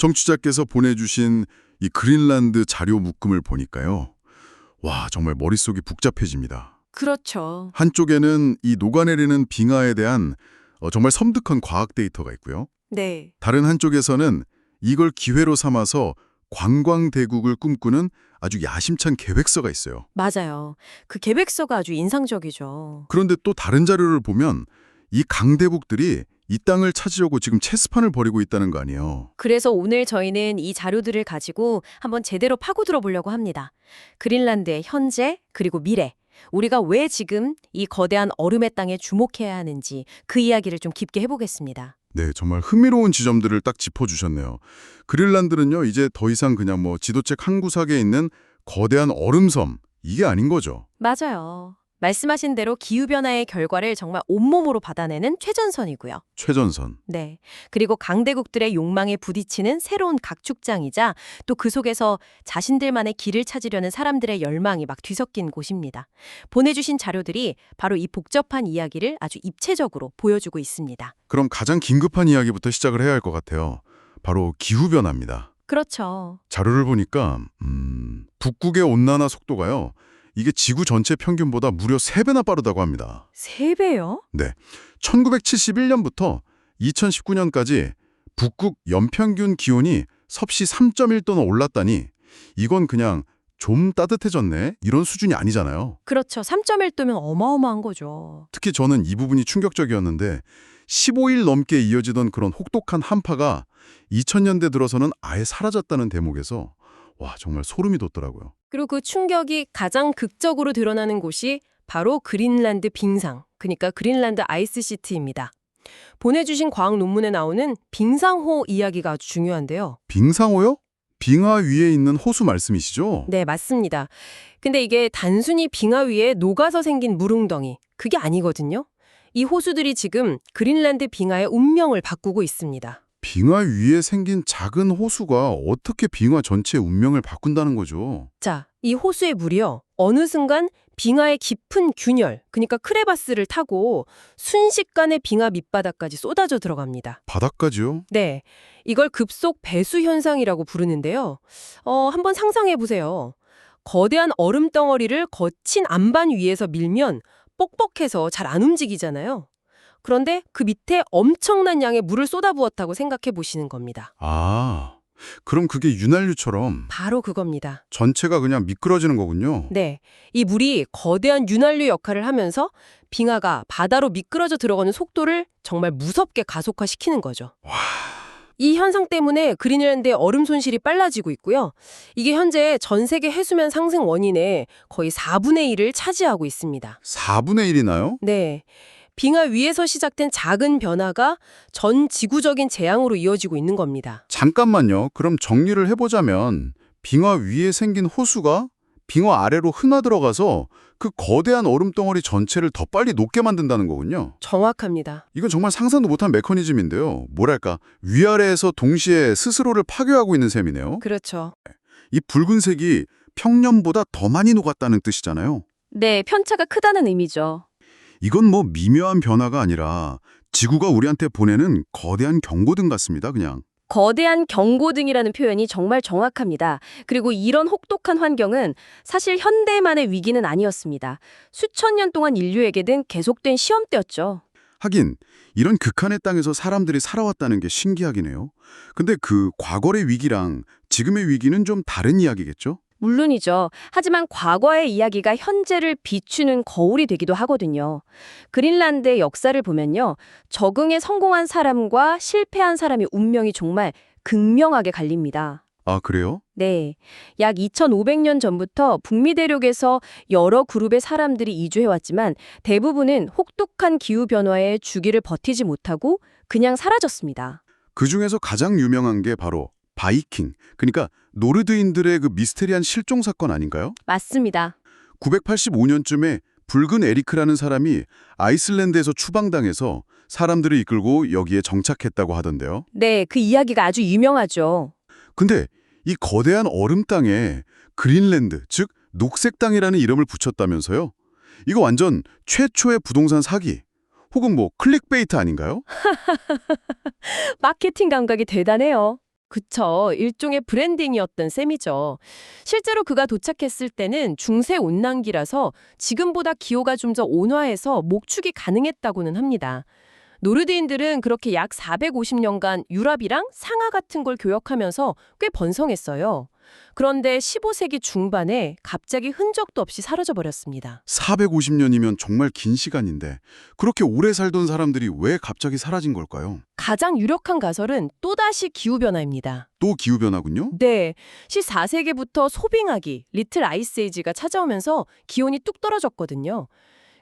청취자께서 보내주신 이 그린란드 자료 묶음을 보니까요. 와, 정말 머릿속이 복잡해집니다. 그렇죠. 한쪽에는 이 녹아내리는 빙하에 대한 정말 섬뜩한 과학 데이터가 있고요. 네. 다른 한쪽에서는 이걸 기회로 삼아서 관광대국을 꿈꾸는 아주 야심찬 계획서가 있어요. 맞아요. 그 계획서가 아주 인상적이죠. 그런데 또 다른 자료를 보면 이 강대국들이 이 땅을 찾으려고 지금 체스판을 벌이고 있다는 거 아니에요. 그래서 오늘 저희는 이 자료들을 가지고 한번 제대로 파고들어 보려고 합니다. 그린란드의 현재 그리고 미래. 우리가 왜 지금 이 거대한 얼음의 땅에 주목해야 하는지 그 이야기를 좀 깊게 해보겠습니다. 네, 정말 흥미로운 지점들을 딱 짚어주셨네요. 그린란드는요, 이제 더 이상 그냥 지도책 한 구석에 있는 거대한 얼음섬, 이게 아닌 거죠. 맞아요. 말씀하신 대로 기후변화의 결과를 정말 온몸으로 받아내는 최전선이고요. 최전선. 네. 그리고 강대국들의 욕망에 부딪히는 새로운 각축장이자 또 그 속에서 자신들만의 길을 찾으려는 사람들의 열망이 막 뒤섞인 곳입니다. 보내주신 자료들이 바로 이 복잡한 이야기를 아주 입체적으로 보여주고 있습니다. 그럼 가장 긴급한 이야기부터 시작을 해야 할 것 같아요. 바로 기후변화입니다. 그렇죠. 자료를 보니까 북극의 온난화 속도가요. 이게 지구 전체 평균보다 무려 3배나 빠르다고 합니다. 3배요? 네, 1971년부터 2019년까지 북극 연평균 기온이 섭씨 3.1도나 올랐다니 이건 그냥 좀 따뜻해졌네 이런 수준이 아니잖아요. 그렇죠. 3.1도면 어마어마한 거죠. 특히 저는 이 부분이 충격적이었는데 15일 넘게 이어지던 그런 혹독한 한파가 2000년대 들어서는 아예 사라졌다는 대목에서 와, 정말 소름이 돋더라고요. 그리고 그 충격이 가장 극적으로 드러나는 곳이 바로 그린란드 빙상, 그러니까 그린란드 아이스시트입니다. 보내주신 과학 논문에 나오는 빙상호 이야기가 아주 중요한데요. 빙상호요? 빙하 위에 있는 호수 말씀이시죠? 네, 맞습니다. 근데 이게 단순히 빙하 위에 녹아서 생긴 물웅덩이, 그게 아니거든요. 이 호수들이 지금 그린란드 빙하의 운명을 바꾸고 있습니다. 빙하 위에 생긴 작은 호수가 어떻게 빙하 전체의 운명을 바꾼다는 거죠? 자, 이 호수의 물이요. 어느 순간 빙하의 깊은 균열, 그러니까 크레바스를 타고 순식간에 빙하 밑바닥까지 쏟아져 들어갑니다. 바닥까지요? 네, 이걸 급속 배수 현상이라고 부르는데요. 한번 상상해 보세요. 거대한 얼음 덩어리를 거친 안반 위에서 밀면 뻑뻑해서 잘 안 움직이잖아요. 그런데 그 밑에 엄청난 양의 물을 쏟아부었다고 생각해 보시는 겁니다. 아, 그럼 그게 윤활유처럼 바로 그겁니다. 전체가 그냥 미끄러지는 거군요. 네, 이 물이 거대한 윤활유 역할을 하면서 빙하가 바다로 미끄러져 들어가는 속도를 정말 무섭게 가속화시키는 거죠. 이 현상 때문에 그린란드의 얼음 손실이 빨라지고 있고요. 이게 현재 전 세계 해수면 상승 원인의 거의 4분의 1을 차지하고 있습니다. 4분의 1이나요? 네, 빙하 위에서 시작된 작은 변화가 전 지구적인 재앙으로 이어지고 있는 겁니다. 잠깐만요. 그럼 정리를 해보자면 빙하 위에 생긴 호수가 빙하 아래로 흘러들어가서 그 거대한 얼음 덩어리 전체를 더 빨리 녹게 만든다는 거군요. 정확합니다. 이건 정말 상상도 못한 메커니즘인데요. 뭐랄까, 위아래에서 동시에 스스로를 파괴하고 있는 셈이네요. 그렇죠. 이 붉은색이 평년보다 더 많이 녹았다는 뜻이잖아요. 네, 편차가 크다는 의미죠. 이건 미묘한 변화가 아니라 지구가 우리한테 보내는 거대한 경고등 같습니다, 그냥. 거대한 경고등이라는 표현이 정말 정확합니다. 그리고 이런 혹독한 환경은 사실 현대만의 위기는 아니었습니다. 수천 년 동안 인류에게는 계속된 시험대였죠. 하긴 이런 극한의 땅에서 사람들이 살아왔다는 게 신기하긴 해요. 근데 그 과거의 위기랑 지금의 위기는 좀 다른 이야기겠죠? 물론이죠. 하지만 과거의 이야기가 현재를 비추는 거울이 되기도 하거든요. 그린란드의 역사를 보면요. 적응에 성공한 사람과 실패한 사람의 운명이 정말 극명하게 갈립니다. 아, 그래요? 네, 약 2500년 전부터 북미 대륙에서 여러 그룹의 사람들이 이주해왔지만 대부분은 혹독한 기후변화의 주기를 버티지 못하고 그냥 사라졌습니다. 그중에서 가장 유명한 게 바로 바이킹, 그러니까 노르드인들의 그 미스테리한 실종 사건 아닌가요? 맞습니다. 985년쯤에 붉은 에리크라는 사람이 아이슬란드에서 추방당해서 사람들을 이끌고 여기에 정착했다고 하던데요. 네, 그 이야기가 아주 유명하죠. 근데 이 거대한 얼음 땅에 그린란드, 즉 녹색 땅이라는 이름을 붙였다면서요? 이거 완전 최초의 부동산 사기, 혹은 클릭베이트 아닌가요? 마케팅 감각이 대단해요. 그쵸. 일종의 브랜딩이었던 셈이죠. 실제로 그가 도착했을 때는 중세 온난기라서 지금보다 기후가 좀 더 온화해서 목축이 가능했다고는 합니다. 노르드인들은 그렇게 약 450년간 유럽이랑 상하 같은 걸 교역하면서 꽤 번성했어요. 그런데 15세기 중반에 갑자기 흔적도 없이 사라져 버렸습니다. 450년이면 정말 긴 시간인데 그렇게 오래 살던 사람들이 왜 갑자기 사라진 걸까요? 가장 유력한 가설은 또다시 기후변화입니다. 또 기후변화군요? 네, 14세기부터 소빙하기, 리틀 아이스에이지가 찾아오면서 기온이 뚝 떨어졌거든요.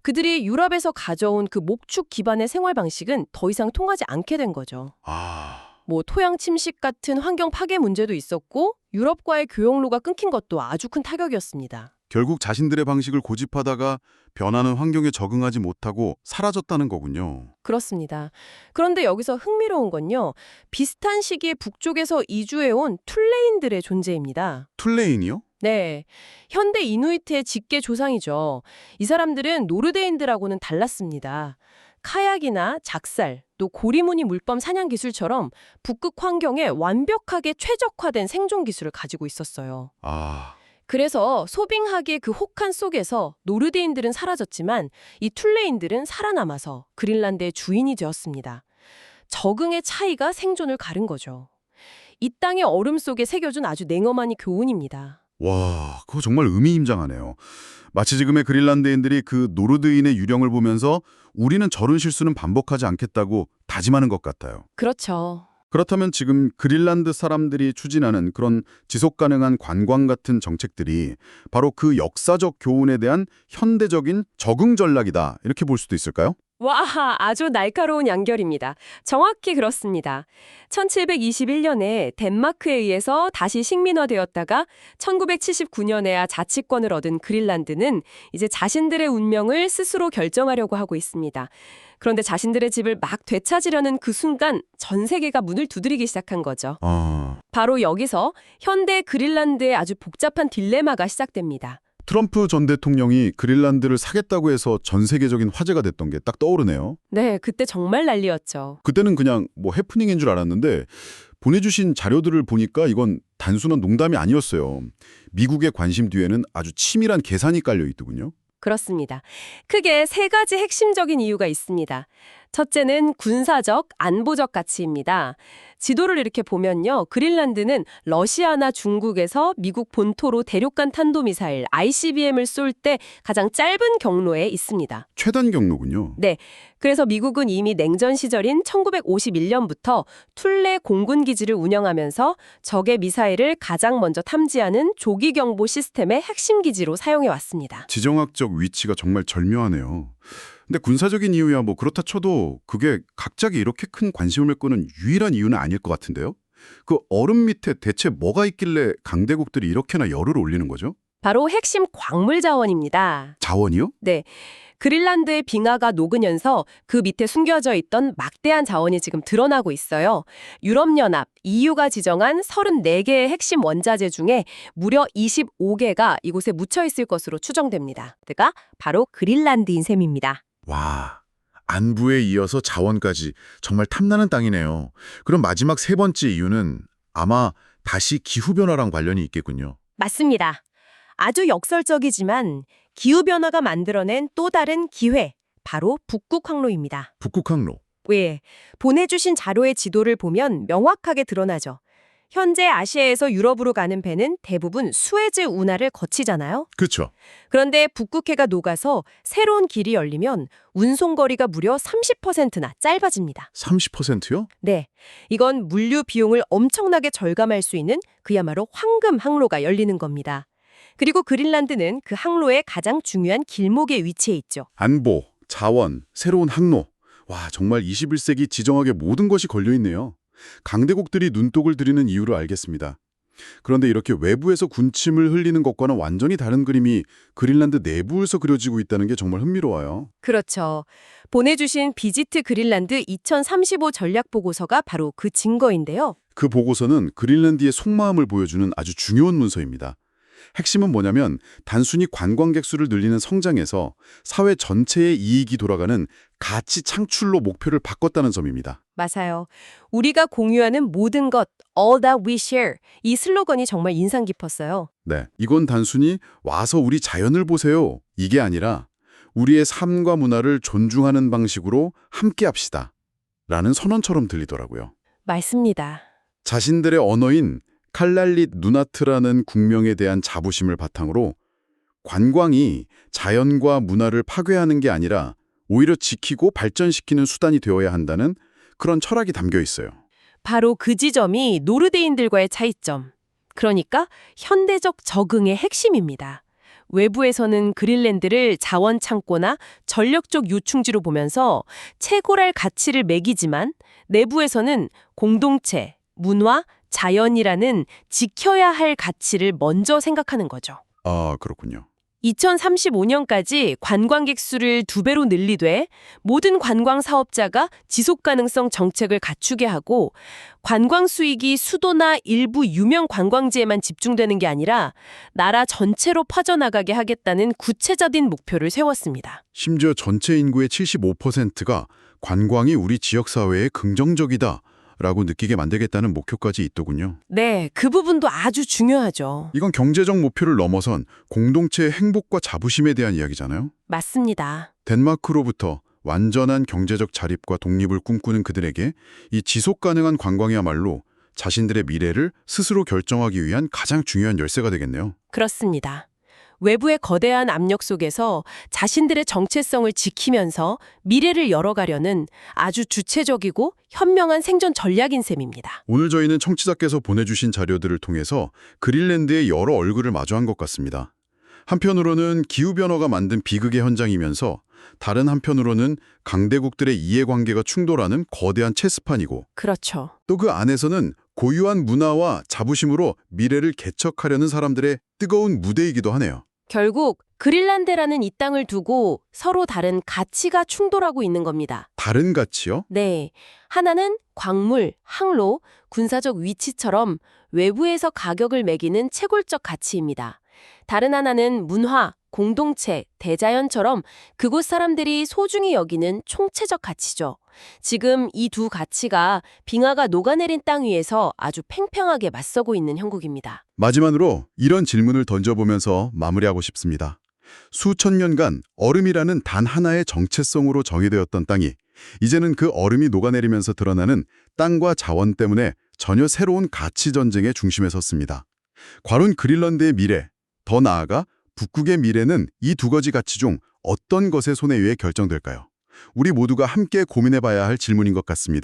그들이 유럽에서 가져온 그 목축 기반의 생활 방식은 더 이상 통하지 않게 된 거죠. 뭐 토양 침식 같은 환경 파괴 문제도 있었고 유럽과의 교역로가 끊긴 것도 아주 큰 타격이었습니다. 결국 자신들의 방식을 고집하다가 변하는 환경에 적응하지 못하고 사라졌다는 거군요. 그렇습니다. 그런데 여기서 흥미로운 건요. 비슷한 시기에 북쪽에서 이주해온 툴레인들의 존재입니다. 툴레인이요? 네, 현대 이누이트의 직계 조상이죠. 이 사람들은 노르데인들하고는 달랐습니다. 카약이나 작살, 또 고리무늬 물범 사냥 기술처럼 북극 환경에 완벽하게 최적화된 생존 기술을 가지고 있었어요. 그래서 소빙하기의 그 혹한 속에서 노르데인들은 사라졌지만 이 툴레인들은 살아남아서 그린란드의 주인이 되었습니다. 적응의 차이가 생존을 가른 거죠. 이 땅의 얼음 속에 새겨준 아주 냉엄한 교훈입니다. 와, 그거 정말 의미임장하네요. 마치 지금의 그린란드인들이 그 노르드인의 유령을 보면서 우리는 저런 실수는 반복하지 않겠다고 다짐하는 것 같아요. 그렇죠. 그렇다면 지금 그린란드 사람들이 추진하는 그런 지속가능한 관광 같은 정책들이 바로 그 역사적 교훈에 대한 현대적인 적응 전략이다, 이렇게 볼 수도 있을까요? 와, 아주 날카로운 연결입니다. 정확히 그렇습니다. 1721년에 덴마크에 의해서 다시 식민화되었다가 1979년에야 자치권을 얻은 그린란드는 이제 자신들의 운명을 스스로 결정하려고 하고 있습니다. 그런데 자신들의 집을 막 되찾으려는 그 순간 전 세계가 문을 두드리기 시작한 거죠. 바로 여기서 현대 그린란드의 아주 복잡한 딜레마가 시작됩니다. 트럼프 전 대통령이 그린란드를 사겠다고 해서 전 세계적인 화제가 됐던 게 딱 떠오르네요. 네, 그때 정말 난리였죠. 그때는 그냥 뭐 해프닝인 줄 알았는데 보내주신 자료들을 보니까 이건 단순한 농담이 아니었어요. 미국의 관심 뒤에는 아주 치밀한 계산이 깔려 있더군요. 그렇습니다. 크게 세 가지 핵심적인 이유가 있습니다. 첫째는 군사적, 안보적 가치입니다. 지도를 이렇게 보면요. 그린란드는 러시아나 중국에서 미국 본토로 대륙간 탄도미사일 ICBM을 쏠 때 가장 짧은 경로에 있습니다. 최단 경로군요. 네. 그래서 미국은 이미 냉전 시절인 1951년부터 툴레 공군기지를 운영하면서 적의 미사일을 가장 먼저 탐지하는 조기경보 시스템의 핵심 기지로 사용해왔습니다. 지정학적 위치가 정말 절묘하네요. 근데 군사적인 이유야 뭐 그렇다 쳐도 그게 갑자기 이렇게 큰 관심을 끄는 유일한 이유는 아닐 것 같은데요? 그 얼음 밑에 대체 뭐가 있길래 강대국들이 이렇게나 열을 올리는 거죠? 바로 핵심 광물 자원입니다. 자원이요? 네. 그린란드의 빙하가 녹으면서 그 밑에 숨겨져 있던 막대한 자원이 지금 드러나고 있어요. 유럽연합, EU가 지정한 34개의 핵심 원자재 중에 무려 25개가 이곳에 묻혀 있을 것으로 추정됩니다. 그가 바로 그린란드인 셈입니다. 와, 안부에 이어서 자원까지 정말 탐나는 땅이네요. 그럼 마지막 세 번째 이유는 아마 다시 기후변화랑 관련이 있겠군요. 맞습니다. 아주 역설적이지만 기후변화가 만들어낸 또 다른 기회, 바로 북극 항로입니다. 북극 항로. 왜? 보내주신 자료의 지도를 보면 명확하게 드러나죠. 현재 아시아에서 유럽으로 가는 배는 대부분 수에즈 운하를 거치잖아요. 그렇죠. 그런데 북극해가 녹아서 새로운 길이 열리면 운송거리가 무려 30%나 짧아집니다. 30%요? 네, 이건 물류 비용을 엄청나게 절감할 수 있는 그야말로 황금 항로가 열리는 겁니다. 그리고 그린란드는 그 항로의 가장 중요한 길목에 위치해 있죠. 안보, 자원, 새로운 항로. 와, 정말 21세기 지정학의 모든 것이 걸려있네요. 강대국들이 눈독을 들이는 이유를 알겠습니다. 그런데 이렇게 외부에서 군침을 흘리는 것과는 완전히 다른 그림이 그린란드 내부에서 그려지고 있다는 게 정말 흥미로워요. 그렇죠. 보내주신 비지트 그린란드 2035 전략보고서가 바로 그 증거인데요. 그 보고서는 그린란드의 속마음을 보여주는 아주 중요한 문서입니다. 핵심은 뭐냐면 단순히 관광객 수를 늘리는 성장에서 사회 전체의 이익이 돌아가는 가치 창출로 목표를 바꿨다는 점입니다. 맞아요. 우리가 공유하는 모든 것, All that we share. 이 슬로건이 정말 인상 깊었어요. 네, 이건 단순히 와서 우리 자연을 보세요. 이게 아니라 우리의 삶과 문화를 존중하는 방식으로 함께 합시다. 라는 선언처럼 들리더라고요. 맞습니다. 자신들의 언어인 칼랄릿 누나트라는 국명에 대한 자부심을 바탕으로 관광이 자연과 문화를 파괴하는 게 아니라 오히려 지키고 발전시키는 수단이 되어야 한다는 그런 철학이 담겨 있어요. 바로 그 지점이 노르데인들과의 차이점. 그러니까 현대적 적응의 핵심입니다. 외부에서는 그린랜드를 자원 창고나 전력적 요충지로 보면서 채굴할 가치를 매기지만 내부에서는 공동체, 문화, 자연이라는 지켜야 할 가치를 먼저 생각하는 거죠. 아, 그렇군요. 2035년까지 관광객 수를 2배로 늘리되 모든 관광 사업자가 지속 가능성 정책을 갖추게 하고 관광 수익이 수도나 일부 유명 관광지에만 집중되는 게 아니라 나라 전체로 퍼져나가게 하겠다는 구체적인 목표를 세웠습니다. 심지어 전체 인구의 75%가 관광이 우리 지역사회에 긍정적이다 라고 느끼게 만들겠다는 목표까지 있더군요. 네, 그 부분도 아주 중요하죠. 이건 경제적 목표를 넘어선 공동체의 행복과 자부심에 대한 이야기잖아요. 맞습니다. 덴마크로부터 완전한 경제적 자립과 독립을 꿈꾸는 그들에게 이 지속 가능한 관광이야말로 자신들의 미래를 스스로 결정하기 위한 가장 중요한 열쇠가 되겠네요. 그렇습니다. 외부의 거대한 압력 속에서 자신들의 정체성을 지키면서 미래를 열어가려는 아주 주체적이고 현명한 생존 전략인 셈입니다. 오늘 저희는 청취자께서 보내주신 자료들을 통해서 그린랜드의 여러 얼굴을 마주한 것 같습니다. 한편으로는 기후변화가 만든 비극의 현장이면서 다른 한편으로는 강대국들의 이해관계가 충돌하는 거대한 체스판이고 그렇죠. 또 그 안에서는 고유한 문화와 자부심으로 미래를 개척하려는 사람들의 뜨거운 무대이기도 하네요. 결국 그린란드라는 이 땅을 두고 서로 다른 가치가 충돌하고 있는 겁니다. 다른 가치요? 네. 하나는 광물, 항로, 군사적 위치처럼 외부에서 가격을 매기는 채굴적 가치입니다. 다른 하나는 문화, 공동체, 대자연처럼 그곳 사람들이 소중히 여기는 총체적 가치죠. 지금 이 두 가치가 빙하가 녹아내린 땅 위에서 아주 팽팽하게 맞서고 있는 형국입니다. 마지막으로 이런 질문을 던져보면서 마무리하고 싶습니다. 수천 년간 얼음이라는 단 하나의 정체성으로 정의되었던 땅이 이제는 그 얼음이 녹아내리면서 드러나는 땅과 자원 때문에 전혀 새로운 가치 전쟁의 중심에 섰습니다. 과론 그린란드의 미래, 더 나아가 북극의 미래는 이 두 가지 가치 중 어떤 것의 손에 의해 결정될까요? 우리 모두가 함께 고민해봐야 할 질문인 것 같습니다.